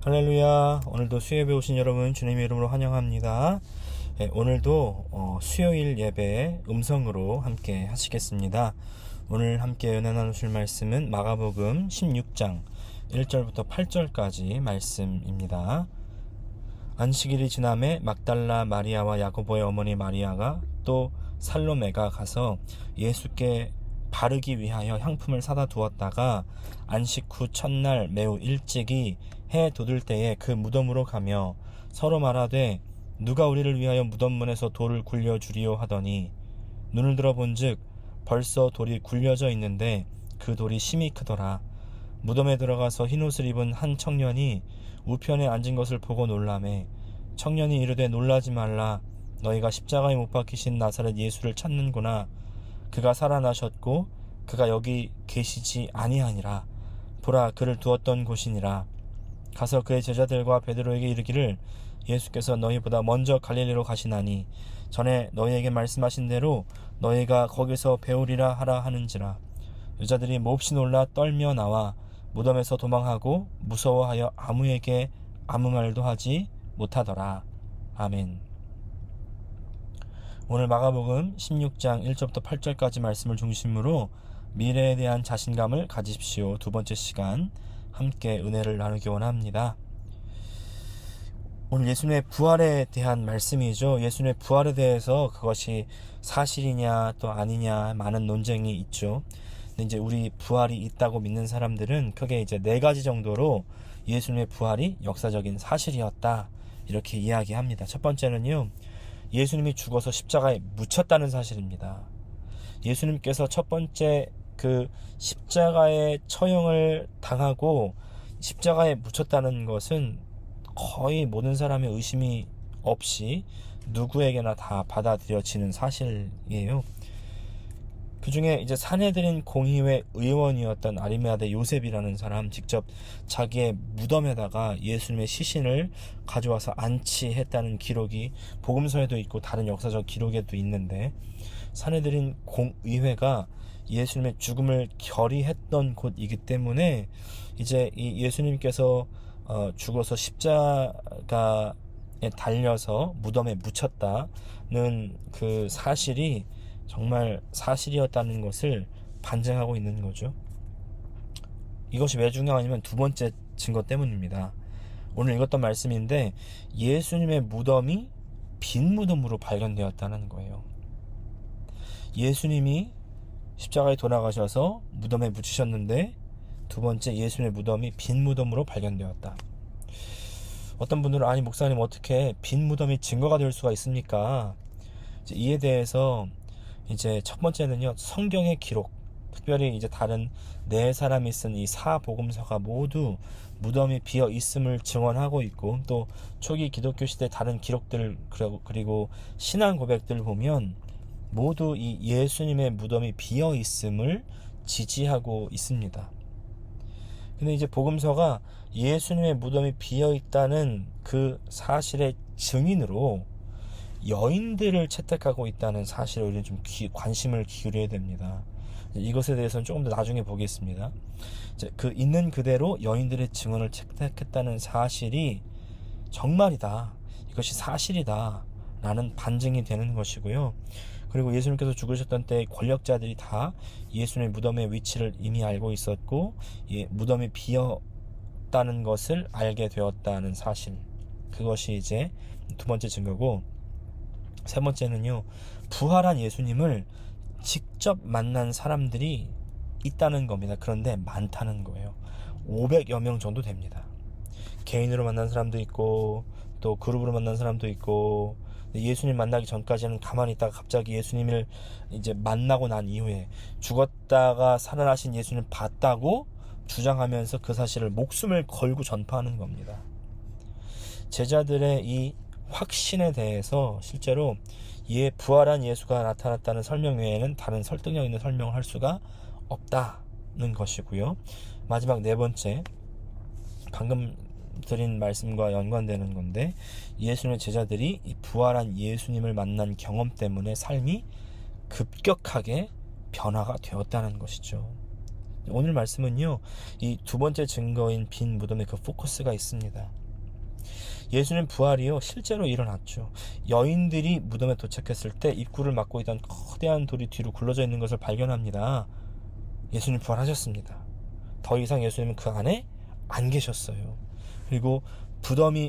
할렐루야. 오늘도 수요예배 오신 여러분 주님의 이름으로 환영합니다. 오늘도 수요일 예배 음성으로 함께 하시겠습니다. 오늘 함께 은혜 나누실 말씀은 마가복음 16장 1절부터 8절까지 말씀입니다. 안식일이 지남에 막달라 마리아와 야고보의 어머니 마리아가 또 살로메가 가서 예수께 바르기 위하여 향품을 사다 두었다가 안식 후 첫날 매우 일찍이 해 돋을 때에 그 무덤으로 가며 서로 말하되 누가 우리를 위하여 무덤문에서 돌을 굴려주리요 하더니 눈을 들어본즉 벌써 돌이 굴려져 있는데 그 돌이 심히 크더라. 무덤에 들어가서 흰옷을 입은 한 청년이 우편에 앉은 것을 보고 놀라매 청년이 이르되 놀라지 말라. 너희가 십자가에 못 박히신 나사렛 예수를 찾는구나. 그가 살아나셨고 그가 여기 계시지 아니하니라. 보라, 그를 두었던 곳이니라. 가서 그의 제자들과 베드로에게 이르기를 예수께서 너희보다 먼저 갈릴리로 가시나니 전에 너희에게 말씀하신 대로 너희가 거기서 배우리라 하라 하는지라. 여자들이 몹시 놀라 떨며 나와 무덤에서 도망하고 무서워하여 아무에게 아무 말도 하지 못하더라. 아멘. 오늘 마가복음 16장 1절부터 8절까지 말씀을 중심으로 미래에 대한 자신감을 가지십시오. 두 번째 시간 함께 은혜를 나누기 원합니다. 오늘 예수님의 부활에 대한 말씀이죠. 예수님의 부활에 대해서 그것이 사실이냐 또 아니냐 많은 논쟁이 있죠. 근데 이제 우리 부활이 있다고 믿는 사람들은 크게 이제 네 가지 정도로 예수님의 부활이 역사적인 사실이었다 이렇게 이야기합니다. 첫 번째는요, 예수님이 죽어서 십자가에 묻혔다는 사실입니다. 예수님께서 첫 번째 그 십자가의 처형을 당하고 십자가에 묻혔다는 것은 거의 모든 사람의 의심이 없이 누구에게나 다 받아들여지는 사실이에요. 그 중에 이제 사내들인 공의회 의원이었던 아리마대 요셉이라는 사람, 직접 자기의 무덤에다가 예수님의 시신을 가져와서 안치했다는 기록이 복음서에도 있고 다른 역사적 기록에도 있는데, 사내들인 공의회가 예수님의 죽음을 결의했던 곳이기 때문에 이제 이 예수님께서 죽어서 십자가에 달려서 무덤에 묻혔다는 그 사실이 정말 사실이었다는 것을 반증하고 있는 거죠. 이것이 왜 중요하냐면 두 번째 증거 때문입니다. 오늘 읽었던 말씀인데 예수님의 무덤이 빈 무덤으로 발견되었다는 거예요. 예수님이 십자가에 돌아가셔서 무덤에 묻히셨는데 두 번째, 예수님의 무덤이 빈 무덤으로 발견되었다. 어떤 분들은 아니 목사님 어떻게 빈 무덤이 증거가 될 수가 있습니까? 이에 대해서 이제 첫 번째는요, 성경의 기록, 특별히 이제 다른 네 사람이 쓴 이 사복음서가 모두 무덤이 비어 있음을 증언하고 있고, 또 초기 기독교 시대 다른 기록들 그리고 신앙 고백들 보면 모두 이 예수님의 무덤이 비어 있음을 지지하고 있습니다. 근데 이제 복음서가 예수님의 무덤이 비어 있다는 그 사실의 증인으로 여인들을 채택하고 있다는 사실에 우리는 좀 관심을 기울여야 됩니다. 이것에 대해서는 조금 더 나중에 보겠습니다. 그 있는 그대로 여인들의 증언을 채택했다는 사실이 정말이다, 이것이 사실이다 라는 반증이 되는 것이고요. 그리고 예수님께서 죽으셨던 때 권력자들이 다 예수님의 무덤의 위치를 이미 알고 있었고 무덤이 비었다는 것을 알게 되었다는 사실, 그것이 이제 두 번째 증거고, 세 번째는요, 부활한 예수님을 직접 만난 사람들이 있다는 겁니다. 그런데 많다는 거예요. 500여 명 정도 됩니다. 개인으로 만난 사람도 있고 또 그룹으로 만난 사람도 있고, 예수님 만나기 전까지는 가만히 있다가 갑자기 예수님을 이제 만나고 난 이후에 죽었다가 살아나신 예수님을 봤다고 주장하면서 그 사실을 목숨을 걸고 전파하는 겁니다. 제자들의 이 확신에 대해서 실제로 부활한 예수가 나타났다는 설명 외에는 다른 설득력 있는 설명을 할 수가 없다는 것이고요. 마지막 네 번째, 방금 드린 말씀과 연관되는 건데, 예수님의 제자들이 이 부활한 예수님을 만난 경험 때문에 삶이 급격하게 변화가 되었다는 것이죠. 오늘 말씀은요, 이 두 번째 증거인 빈 무덤에 그 포커스가 있습니다. 예수님 부활이요 실제로 일어났죠. 여인들이 무덤에 도착했을 때 입구를 막고 있던 거대한 돌이 뒤로 굴러져 있는 것을 발견합니다. 예수님 부활하셨습니다. 더 이상 예수님은 그 안에 안 계셨어요. 그리고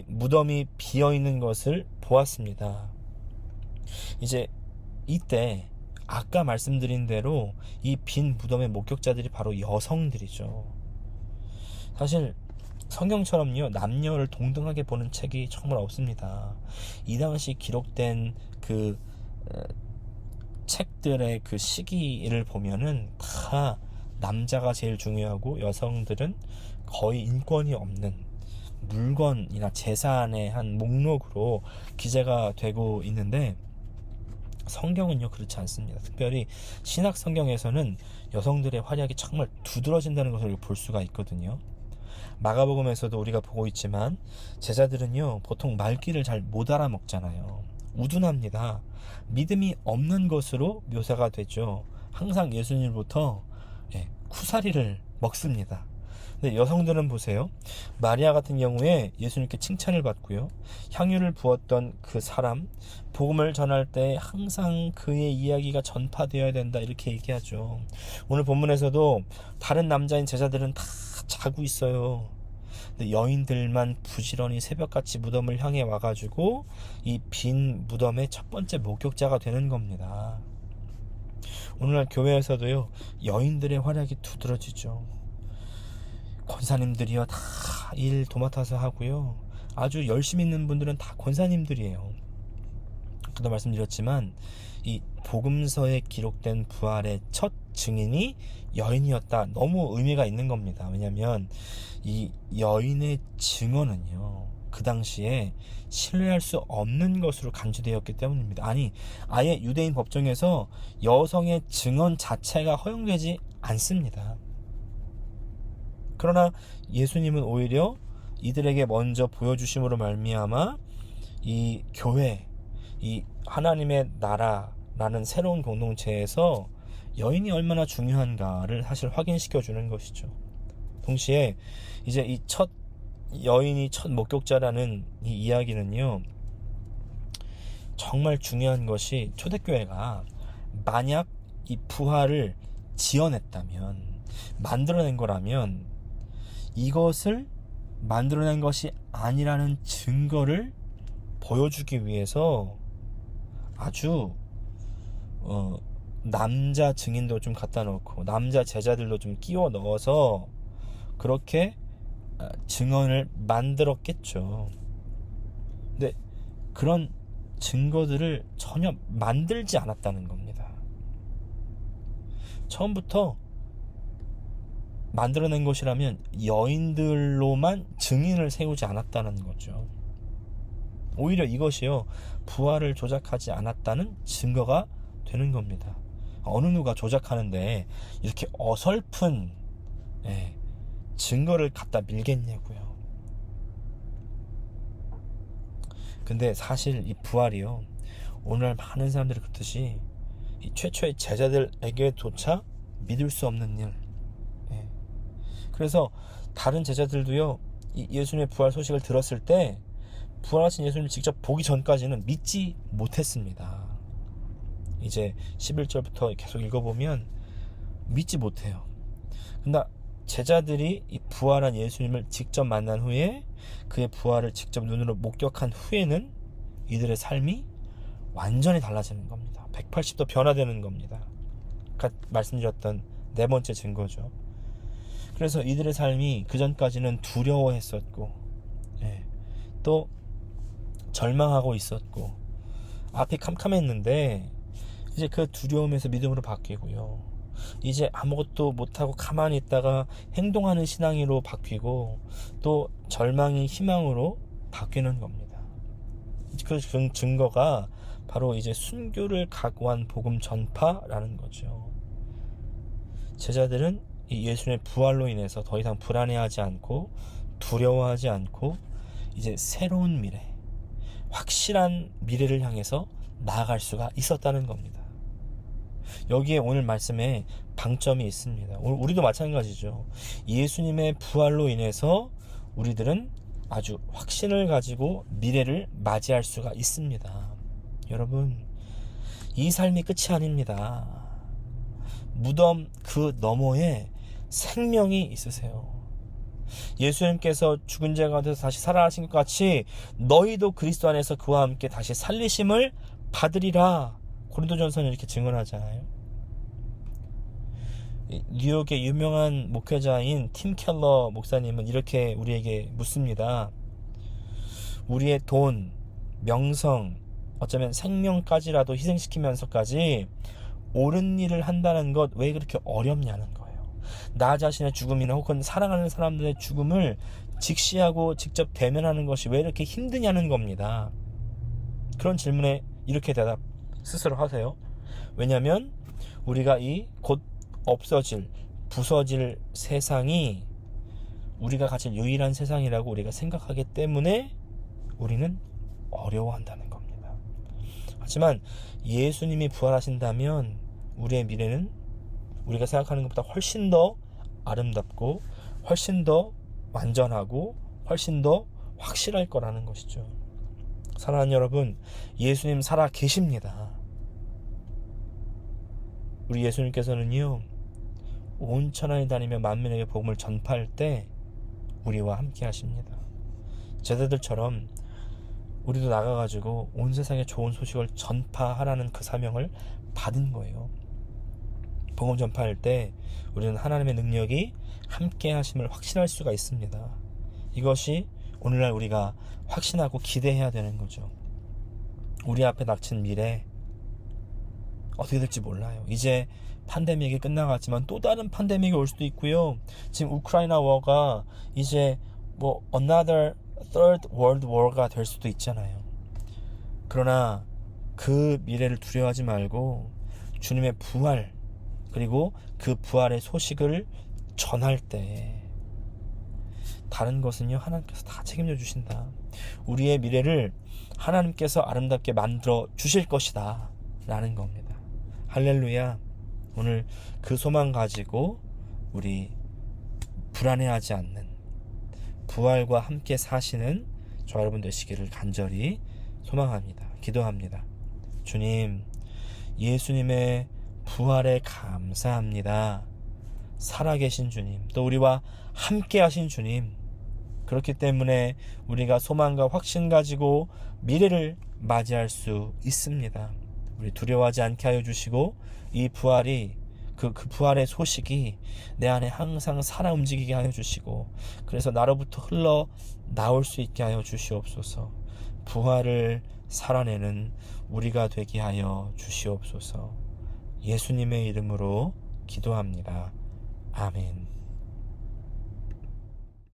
무덤이 비어있는 것을 보았습니다. 이제 이때 아까 말씀드린 대로 이 빈 무덤의 목격자들이 바로 여성들이죠. 사실 성경처럼요 남녀를 동등하게 보는 책이 정말 없습니다. 이 당시 기록된 그 책들의 그 시기를 보면은 다 남자가 제일 중요하고 여성들은 거의 인권이 없는 물건이나 재산의 한 목록으로 기재가 되고 있는데, 성경은요 그렇지 않습니다. 특별히 신약 성경에서는 여성들의 활약이 정말 두드러진다는 것을 볼 수가 있거든요. 마가복음에서도 우리가 보고 있지만 제자들은요 보통 말귀를 잘 못 알아먹잖아요. 우둔합니다. 믿음이 없는 것으로 묘사가 되죠. 항상 예수님부터 쿠사리를 먹습니다. 근데 여성들은 보세요. 마리아 같은 경우에 예수님께 칭찬을 받고요, 향유를 부었던 그 사람, 복음을 전할 때 항상 그의 이야기가 전파되어야 된다 이렇게 얘기하죠. 오늘 본문에서도 다른 남자인 제자들은 다 자고 있어요. 근데 여인들만 부지런히 새벽같이 무덤을 향해 와가지고 이 빈 무덤의 첫 번째 목격자가 되는 겁니다. 오늘날 교회에서도요 여인들의 활약이 두드러지죠. 권사님들이요 다 일 도맡아서 하고요, 아주 열심히 있는 분들은 다 권사님들이에요. 아까도 말씀드렸지만 이 복음서에 기록된 부활의 첫 증인이 여인이었다. 너무 의미가 있는 겁니다. 왜냐하면 이 여인의 증언은요 그 당시에 신뢰할 수 없는 것으로 간주되었기 때문입니다. 아니, 아예 유대인 법정에서 여성의 증언 자체가 허용되지 않습니다. 그러나 예수님은 오히려 이들에게 먼저 보여주심으로 말미암아 이 교회, 이 하나님의 나라라는 새로운 공동체에서 여인이 얼마나 중요한가를 사실 확인시켜 주는 것이죠. 동시에 이제 이 여인이 첫 목격자라는 이 이야기는요 정말 중요한 것이, 초대교회가 만약 이 부활을 지어냈다면, 만들어낸 거라면 이것을 만들어낸 것이 아니라는 증거를 보여주기 위해서 아주 남자 증인도 좀 갖다 놓고 남자 제자들도 좀 끼워 넣어서 그렇게 증언을 만들었겠죠. 근데 그런 증거들을 전혀 만들지 않았다는 겁니다. 처음부터 만들어낸 것이라면 여인들로만 증인을 세우지 않았다는 거죠. 오히려 이것이요 부활을 조작하지 않았다는 증거가 되는 겁니다. 어느 누가 조작하는데 이렇게 어설픈 증거를 갖다 밀겠냐고요. 근데 사실 이 부활이요 오늘 많은 사람들이 그렇듯이 이 최초의 제자들에게조차 믿을 수 없는 일. 그래서 다른 제자들도요 이 예수님의 부활 소식을 들었을 때 부활하신 예수님을 직접 보기 전까지는 믿지 못했습니다. 이제 11절부터 계속 읽어보면 믿지 못해요. 근데 제자들이 이 부활한 예수님을 직접 만난 후에, 그의 부활을 직접 눈으로 목격한 후에는 이들의 삶이 완전히 달라지는 겁니다. 180도 변화되는 겁니다. 아까 말씀드렸던 네 번째 증거죠. 그래서 이들의 삶이 그전까지는 두려워했었고 또 절망하고 있었고 앞이 캄캄했는데 이제 그 두려움에서 믿음으로 바뀌고요, 이제 아무것도 못하고 가만히 있다가 행동하는 신앙으로 바뀌고 또 절망이 희망으로 바뀌는 겁니다. 그 증거가 바로 이제 순교를 각오한 복음 전파라는 거죠. 제자들은 이 예수님의 부활로 인해서 더 이상 불안해하지 않고 두려워하지 않고 이제 새로운 미래, 확실한 미래를 향해서 나아갈 수가 있었다는 겁니다. 여기에 오늘 말씀에 방점이 있습니다. 우리도 마찬가지죠. 예수님의 부활로 인해서 우리들은 아주 확신을 가지고 미래를 맞이할 수가 있습니다. 여러분, 이 삶이 끝이 아닙니다. 무덤 그 너머에 생명이 있으세요. 예수님께서 죽은 자 가운데서 다시 살아나신 것 같이 너희도 그리스도 안에서 그와 함께 다시 살리심을 받으리라. 고린도전서는 이렇게 증언하잖아요. 뉴욕의 유명한 목회자인 팀 켈러 목사님은 이렇게 우리에게 묻습니다. 우리의 돈, 명성, 어쩌면 생명까지라도 희생시키면서까지 옳은 일을 한다는 것 왜 그렇게 어렵냐는 거예요. 나 자신의 죽음이나 혹은 사랑하는 사람들의 죽음을 직시하고 직접 대면하는 것이 왜 이렇게 힘드냐는 겁니다. 그런 질문에 이렇게 대답 스스로 하세요. 왜냐하면 우리가 이 곧 없어질, 부서질 세상이 우리가 가질 유일한 세상이라고 우리가 생각하기 때문에 우리는 어려워한다는 겁니다. 하지만 예수님이 부활하신다면 우리의 미래는 우리가 생각하는 것보다 훨씬 더 아름답고 훨씬 더 완전하고 훨씬 더 확실할 거라는 것이죠. 사랑하는 여러분, 예수님 살아 계십니다. 우리 예수님께서는요, 온 천하에 다니며 만민에게 복음을 전파할 때 우리와 함께 하십니다. 제자들처럼 우리도 나가가지고 온 세상에 좋은 소식을 전파하라는 그 사명을 받은 거예요. 복음 전파할 때 우리는 하나님의 능력이 함께 하심을 확신할 수가 있습니다. 이것이 오늘날 우리가 확신하고 기대해야 되는 거죠. 우리 앞에 닥친 미래 어떻게 될지 몰라요. 이제 팬데믹이 끝나갔지만 또 다른 팬데믹이 올 수도 있고요. 지금 우크라이나 워가 이제 another third world war가 될 수도 있잖아요. 그러나 그 미래를 두려워하지 말고 주님의 부활, 그리고 그 부활의 소식을 전할 때 다른 것은요, 하나님께서 다 책임져 주신다. 우리의 미래를 하나님께서 아름답게 만들어 주실 것이다 라는 겁니다. 할렐루야. 오늘 그 소망 가지고 우리 불안해하지 않는, 부활과 함께 사시는 저 여러분 되시기를 간절히 소망합니다. 기도합니다. 주님, 예수님의 부활에 감사합니다. 살아계신 주님, 또 우리와 함께 하신 주님, 그렇기 때문에 우리가 소망과 확신 가지고 미래를 맞이할 수 있습니다. 우리 두려워하지 않게 하여 주시고, 이 부활이 그 부활의 소식이 내 안에 항상 살아 움직이게 하여 주시고, 그래서 나로부터 흘러 나올 수 있게 하여 주시옵소서. 부활을 살아내는 우리가 되게 하여 주시옵소서. 예수님의 이름으로 기도합니다. 아멘.